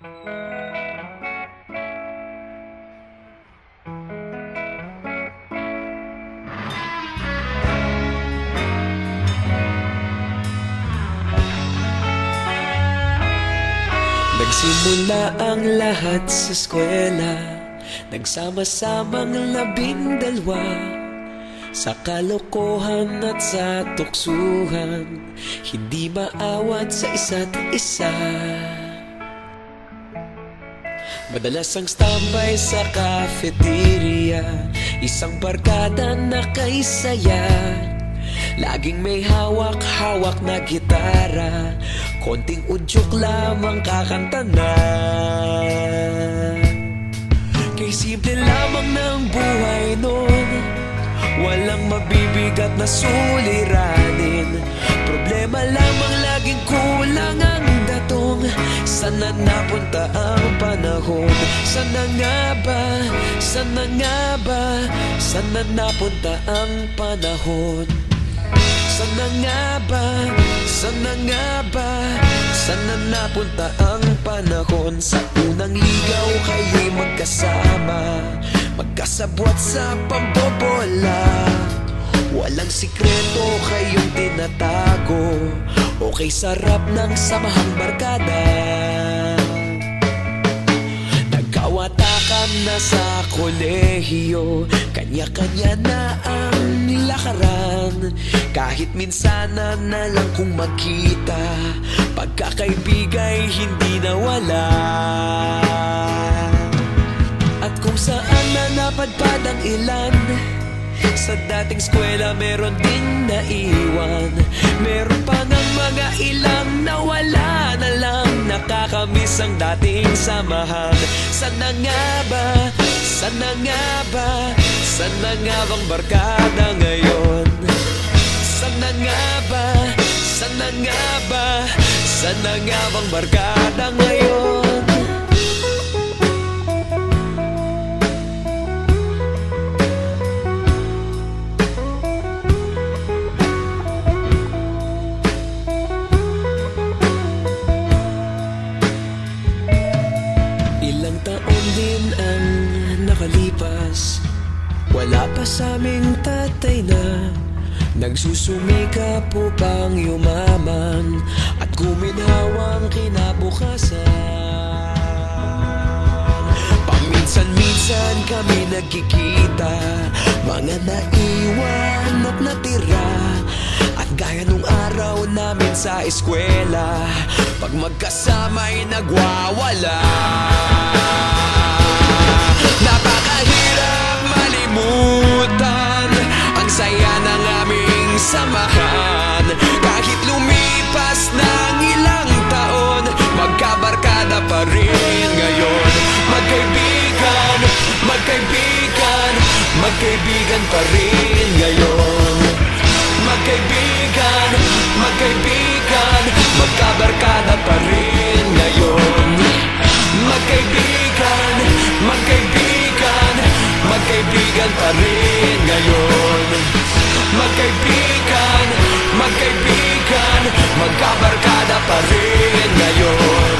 Nagsimula ang lahat sa eskwela, nagsama-samang 12 sa kalokohan at sa tuksuhan, hindi maawat sa isa't isa. Madalas ang standby sa cafeteria, isang barkada na kay saya. Laging may hawak-hawak na gitara, konting udyok lamang kakanta na. Kay simple lamang ng buhay nun, walang mabibigat na suliranin. Problema lamang laging kulang ang datong. Sana napunta ang panahon? Sana nga ba? Sana nga ba? Sana napunta ang panahon? Sana nga ba? Sana nga ba? Sana napunta ang panahon? Sa unang ligaw kayo'y magkasama, magkasabwat sa pambobola. Walang sikreto kayong tinatago, okay sarap ng samahang barkada. Nagkawatakan na sa kolehiyo, kanya-kanya na ang lakaran. Kahit minsan na lang kung magkita, pagkakaibigay hindi nawala. At kung saan na napadpad ang ilan, sa dating eskwela meron din naiwan. Meron pa ng mga ilang nawala na lang, nakakamiss ang dating samahan. Sana nga ba? Sana nga ba? Sana nga bang barkada ngayon? Sana nga ba? Sana nga ba? Sana nga bang barkada ngayon? Ilang taon din ang nakalipas, wala pa sa aming tatay na nagsusumikap upang yumaman at guminhawang kinabukasan. Paminsan-minsan kami nagkikita, mga naiwan at natira. At gaya nung araw namin sa eskwela, pag magkasama'y nagwawala. Napakahirap malimutan ang saya ng aming samahan. Kahit lumipas ng ilang taon, magkabarkada pa rin ngayon. Magkaibigan, magkaibigan, magkaibigan pa rin ngayon. Magkaibigan, magkaibigan, magkabarkada pa rin ngayon. Magkaibigan, magkaibigan, magkaibigan pa rin ngayon. Magkaibigan, magkaibigan, magkabarkada pa rin ngayon.